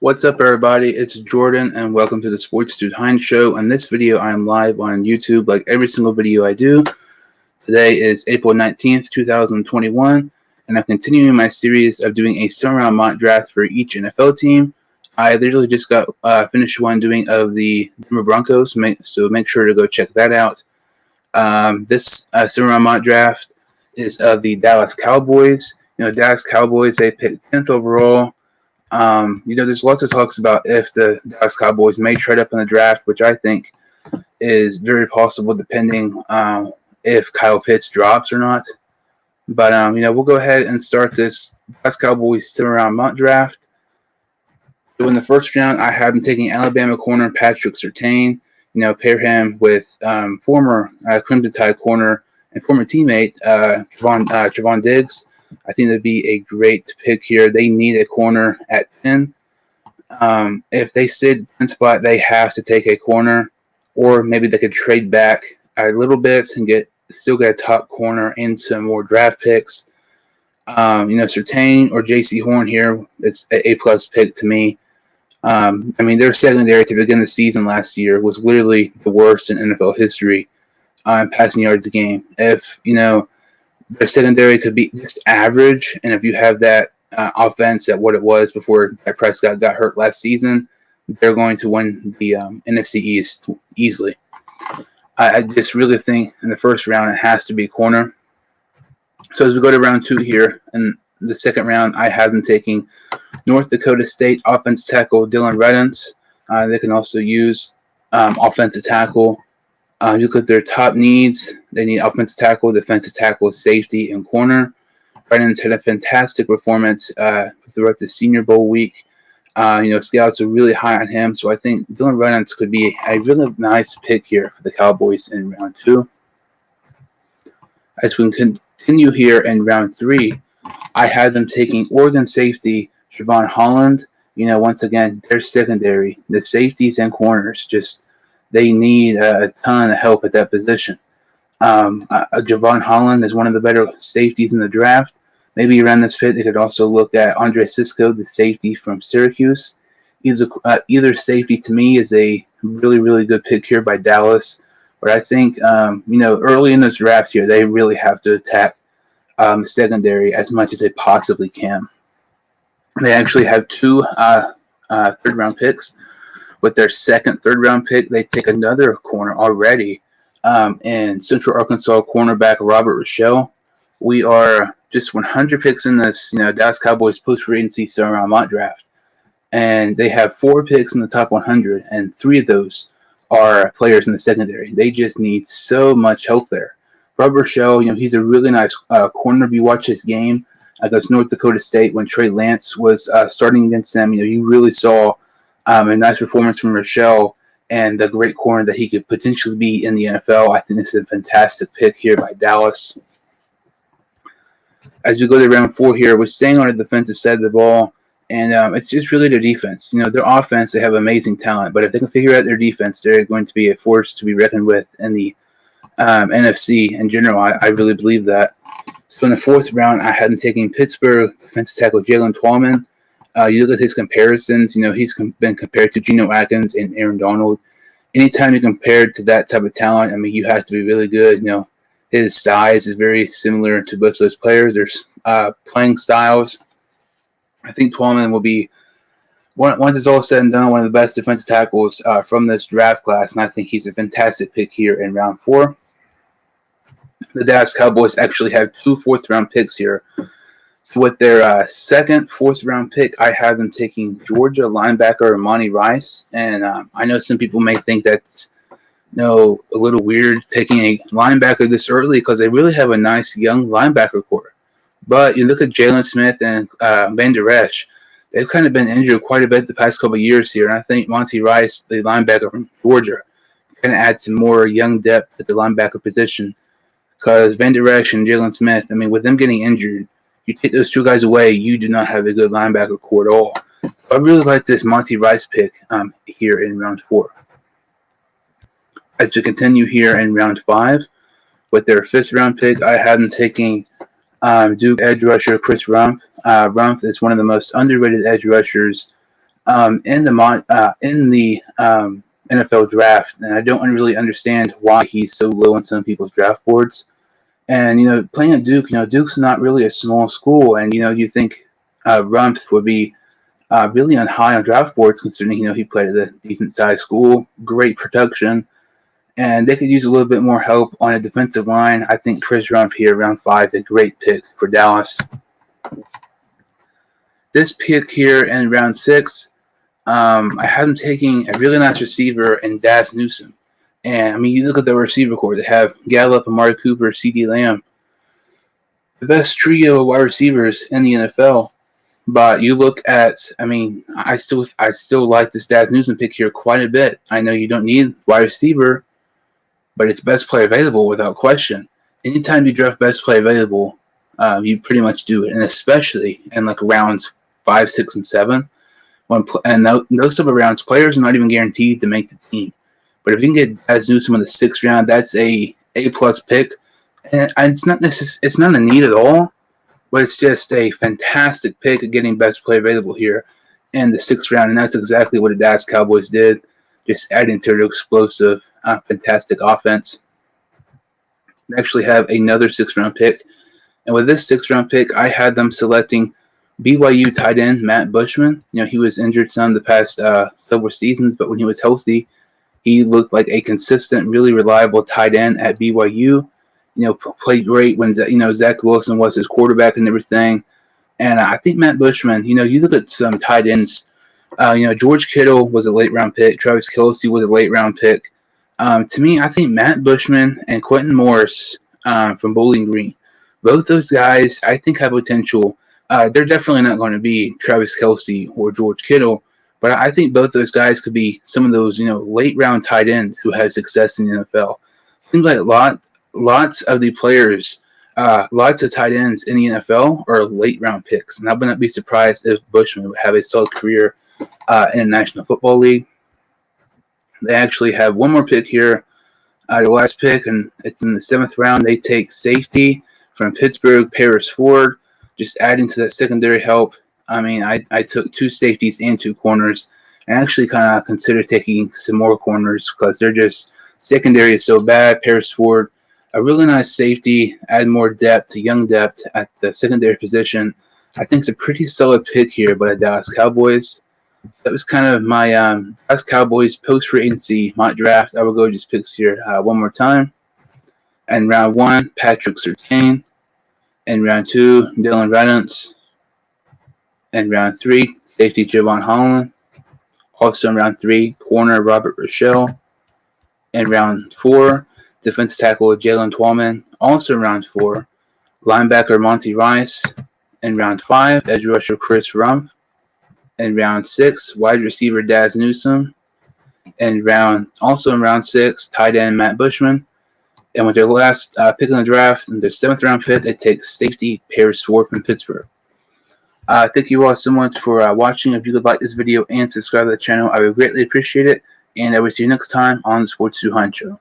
What's up, everybody? It's Jordan, and welcome to the Sports Dude Hines Show. In this video, I am live on YouTube like every single video I do. Today is April 19th, 2021, and I'm continuing my series of doing a summer-round mock draft for each NFL team. I literally just got finished one doing of the Denver Broncos, so make sure to go check that out. This summer-round mock draft is of the Dallas Cowboys. Dallas Cowboys, they picked 10th overall. There's lots of talks about if the Dallas Cowboys may trade up in the draft, which I think is very possible depending if Kyle Pitts drops or not. But, we'll go ahead and start this Dallas Cowboys summer-round mock draft. So in the first round, I have him taking Alabama corner Patrick Surtain. Pair him with former Crimson Tide corner and former teammate Trevon Diggs. I think that'd be a great pick here. They need a corner at 10. If they stayed 10 spot, they have to take a corner, or maybe they could trade back a little bit and still get a top corner and some more draft picks. Surtain or J.C. Horn here, it's an A-plus pick to me. Their secondary to begin the season last year was literally the worst in NFL history in passing yards a game. If, their secondary could be just average, and if you have that offense at what it was before Prescott got hurt last season, they're going to win the NFC East easily. I just really think in the first round it has to be corner. So as we go to round 2 here, in the second round, I have them taking North Dakota State offensive tackle Dylan Redens. They can also use offensive tackle. You look at their top needs. They need offensive tackle, defensive tackle, safety, and corner. Redens had a fantastic performance throughout the Senior Bowl week. Scouts are really high on him, so I think Dylan Redens could be a really nice pick here for the Cowboys in round 2. As we continue here in round 3, I had them taking Oregon safety Javon Holland. Once again, their secondary, the safeties and corners, they need a ton of help at that position. Javon Holland is one of the better safeties in the draft. Maybe around this pick, they could also look at Andre Cisco, the safety from Syracuse. Either safety, to me, is a really, really good pick here by Dallas. But I think, early in this draft here, they really have to attack secondary as much as they possibly can. They actually have 2 third-round picks. With their second third-round pick, they take another corner already in Central Arkansas cornerback Robert Rochelle. We are just 100 picks in this, Dallas Cowboys post-free agency summer-round mock draft. And they have 4 picks in the top 100, and 3 of those are players in the secondary. They just need so much help there. Robert Rochelle, he's a really nice corner. If you watch his game against North Dakota State when Trey Lance was starting against them, you really saw a nice performance from Rochelle and the great corner that he could potentially be in the NFL. I think this is a fantastic pick here by Dallas. As we go to round 4 here, we're staying on the defensive side of the ball, and it's just really their defense. Their offense, they have amazing talent, but if they can figure out their defense, they're going to be a force to be reckoned with in the NFC in general. I really believe that. So in the 4th round, I had them taking Pittsburgh defensive tackle Jalen Tallman. You look at his comparisons, he's been compared to Geno Atkins and Aaron Donald. Anytime you're compared to that type of talent, you have to be really good. His size is very similar to both those players. There's playing styles. I think Tallman will be, once it's all said and done, one of the best defensive tackles from this draft class, and I think he's a fantastic pick here in round 4. The Dallas Cowboys actually have 2 4th-round picks here. With their second 4th-round pick, I have them taking Georgia linebacker Amani Rice. And I know some people may think that's a little weird taking a linebacker this early because they really have a nice young linebacker core. But you look at Jalen Smith and Van Der Esch, they've kind of been injured quite a bit the past couple of years here. And I think Monty Rice, the linebacker from Georgia, can add some more young depth at the linebacker position. Because Van Der Esch and Jalen Smith, with them getting injured, you take those 2 guys away, you do not have a good linebacker core at all. So I really like this Monty Rice pick here in round 4. As we continue here in round 5, with their 5th-round pick, I have them taking Duke edge rusher Chris Rumph. Rumph is one of the most underrated edge rushers in the NFL draft, and I don't really understand why he's so low on some people's draft boards. And playing at Duke, Duke's not really a small school, and you think Rumpf would be really on high on draft boards, considering he played at a decent sized school, great production, and they could use a little bit more help on a defensive line. I think Chris Rumpf here, round 5, is a great pick for Dallas. This pick here in round 6, I have them taking a really nice receiver in Dallas Newsome. And, I mean, you look at the receiver corps. They have Gallup, Amari Cooper, CeeDee Lamb. The best trio of wide receivers in the NFL. But you look at, I mean, I still like this Dallas Newsome pick here quite a bit. I know you don't need wide receiver, but it's best play available without question. Anytime you draft best play available, you pretty much do it. And especially in like rounds 5, 6, and 7. And those type of rounds, players are not even guaranteed to make the team. But if you can get Dallas Newsome in the 6th round, that's a plus pick. And it's not a need at all, but it's just a fantastic pick of getting best play available here in the 6th round. And that's exactly what the Dallas Cowboys did, just adding to their explosive, fantastic offense. They actually have another 6th round pick. And with this 6th round pick, I had them selecting BYU tight end Matt Bushman. He was injured some the past several seasons, but when he was healthy, he looked like a consistent, really reliable tight end at BYU. Played great when Zach Wilson was his quarterback and everything. And I think Matt Bushman, you look at some tight ends. George Kittle was a late round pick. Travis Kelce was a late round pick. To me, I think Matt Bushman and Quentin Morris from Bowling Green, both those guys, I think have potential. They're definitely not going to be Travis Kelce or George Kittle, but I think both those guys could be some of those, late round tight ends who have success in the NFL. Seems like lots of the players, lots of tight ends in the NFL are late round picks, and I would not be surprised if Bushman would have a solid career in the National Football League. They actually have one more pick here, the last pick, and it's in the 7th round. They take safety from Pittsburgh, Paris Ford. Just adding to that secondary help. I mean, I took 2 safeties and 2 corners, and actually kind of considered taking some more corners because they're just secondary is so bad. Paris Ford, a really nice safety, add more depth, young depth at the secondary position. I think it's a pretty solid pick here by the Dallas Cowboys. That was kind of my Dallas Cowboys post-free agency mock draft. I will go just picks here one more time. And round 1, Patrick Surtain. In round 2, Dylan Reynolds. In round 3, safety Javon Holland. Also in round 3, corner Robert Rochelle. In round 4, defensive tackle Jalen Tallman. Also in round 4, linebacker Monty Rice. In round 5, edge rusher Chris Rumpf. In round 6, wide receiver Dallas Newsome. Also in round 6, tight end Matt Bushman. And with their last pick in the draft, in their 7th round pick, they take safety Paris Ford from Pittsburgh. Thank you all so much for watching. If you could like this video and subscribe to the channel, I would greatly appreciate it. And I will see you next time on the Sports 200 Show.